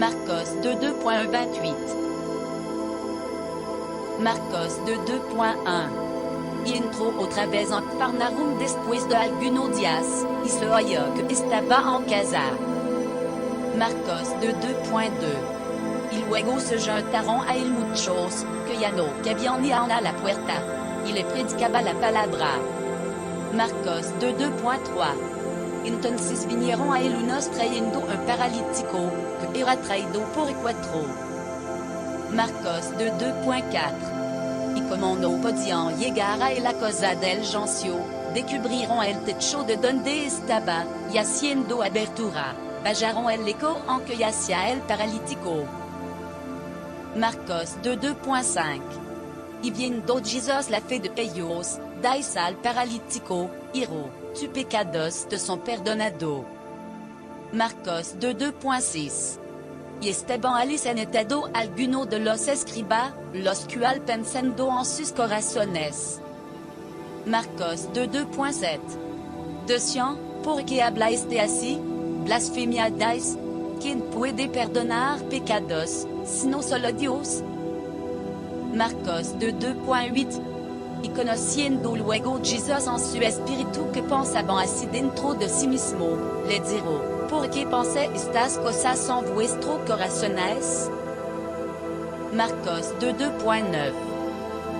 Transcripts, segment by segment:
Marcos de 2.28. Marcos de 2.1. Y entró otra vez en Cafarnaum después de algunos días, y se oyó que estaba en casa. Marcos de 2.2. Y luego se juntaron a él muchos, que ya no cabían a la puerta. Y le predicaba la palabra. Marcos de 2.3. Entonces vinieron a él unos trayendo un paralítico, que era traído por cuatro. Marcos de 2.4. Y como no podían llegar a él a causa del gencio, descubrieron el techo de donde estaba, y haciendo abertura, bajaron el eco en que yacía el paralítico. Marcos de 2.5. Y viendo Jesús la fe de ellos, dice al paralítico, Hijo, tus pecados te son perdonados. Marcos de 2.6. Y estaban allí en estado alguno de los escribas, los cuales pensando en sus corazones. Marcos de 2.7. Decían, ¿por qué habláis de así? Blasfemiáis. ¿Quién puede perdonar pecados, sino solo Dios? Marcos de 2.8. Y conociendo luego Jesús en su espíritu que pensaban así dentro de sí mismo, le dijo, ¿por qué pensáis estas cosas en vuestros corazones? Marcos de 2.9.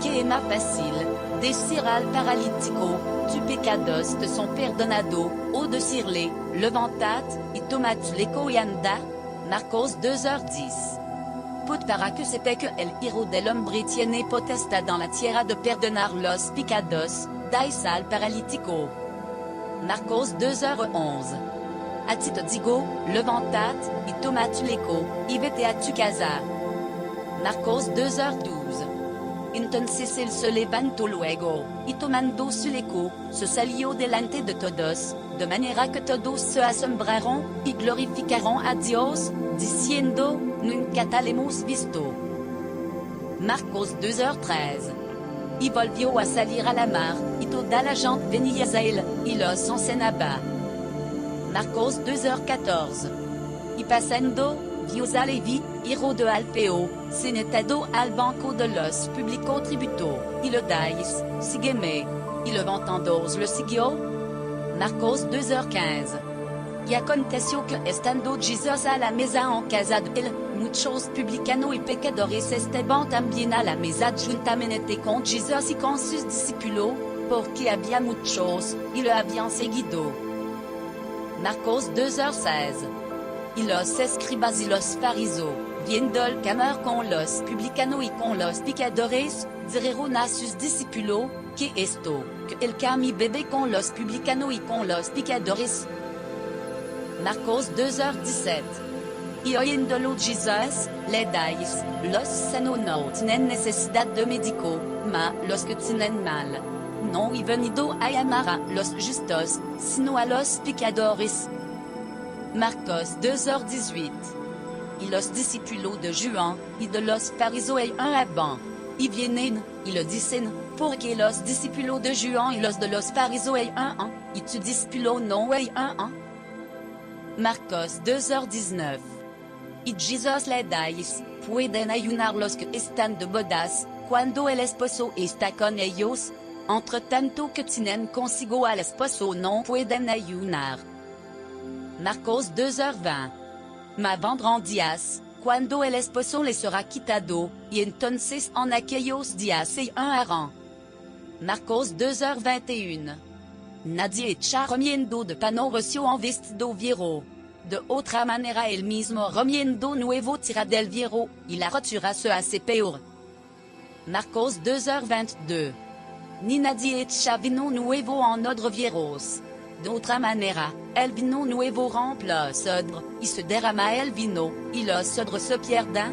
Que es más fácil, decir al paralítico, tus pecados te son perdonados, o decirle, levántate, y toma tu lecho y anda? Marcos 2:10. Para que sepa que el Hijo del Hombre tiene potestad en la tierra de perdonar los pecados, dice al paralítico. Marcos 2:11. A ti te digo, levántate, y toma tu lecho, y vete a tu casa. Marcos 2:12. Entonces él se levantó luego, y tomando su lecho, se salió delante de todos, de manera que todos se asombraron, y glorificaron a Dios, diciendo, nunca tal hemos visto. Marcos 2:13. Y volvió a salir a la mar, y toda la gente venía a él, y los enseñaba. Marcos 2:14. Y pasando, vio a Levi, hijo de Alfeo, sentado al banco de los publicos tributos, y le dice, sígueme. Y levantándose le siguió. Marcos 2:15. Y aconteció que estando Jesús a la mesa en casa de él, muchos publicanos y pecadores estaban también a la mesa juntamente con Jesús y con sus discípulos, porque había muchos, y le habían seguido. Marcos 2:16. Y los escribas y los fariseos, viendo el comer con los publicanos y con los pecadores, dijeron a sus discípulos, ¿qué es esto, que él come y bebe con los publicanos y con los pecadores? Marcos 2:17. Y oyéndolo Jesús, le dice, los sanos no tienen necesidad de médico, mas los que tienen mal. No he venido a llamar a los justos, sino a los pecadores. Marcos 2:18. Y los discípulos de Juan, y de los fariseos hablan. Y vienen, y le dicen, porque los discípulos de Juan y los de los fariseos y tus discípulos no un. Marcos 2:19. Y Jesús le dice, pueden ayunar los que están de bodas, cuando el esposo está con ellos, entre tanto que tienen consigo al esposo no pueden ayunar. Marcos 2:20. Mas vendrán días, cuando el esposo les será quitado, y entonces en aquellos días se harán. Marcos 2:21. Nadie echa remiendo de pano recio en vestido viejo. De otra manera el mismo remiendo nuevo tira del viejo, y la rotura se hace peor. Marcos 2:22. Ni nadie echa vino nuevo en odres viejos. De otra manera, el vino nuevo rempla los odres, y se derrama el vino, y los odres se pierden,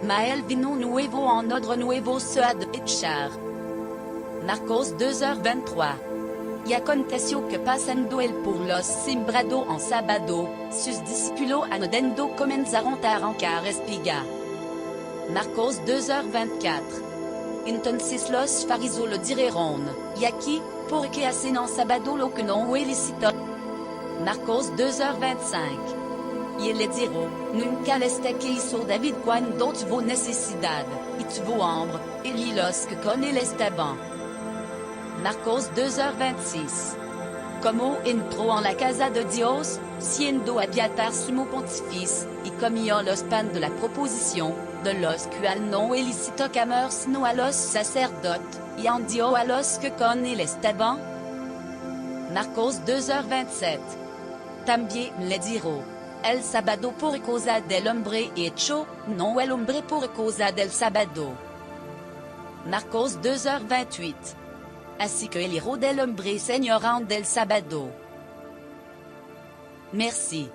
mas el vino nuevo en odres nuevos se ha de echar. Marcos 2:23. Y aconteció que pasando él por los sembrados en sábado, sus discípulos anodando comenzaron a arrancar espiga. Marcos 2:24. Entonces los fariseos le dijeron, y aquí, ¿por qué hacen en sábado lo que no es lícito? Marcos 2:25. y le diro, nunca les que hizo David cuando tuvo necesidad, y tuvo hambre, y los que con el estaban. Marcos 2h26. Como entró en la casa de Dios, siendo Abiatar sumo pontifex, y comió los pan de la proposición, de los cual no elicitó comer sino a los sacerdotes, y en dio a los que con el estaban. Marcos 2h27. También le diró, el sábado por causa del hombre hecho, no el hombre por causa del sábado. Marcos 2h28. Así que el hijo del hombre señorant del sábado. Merci.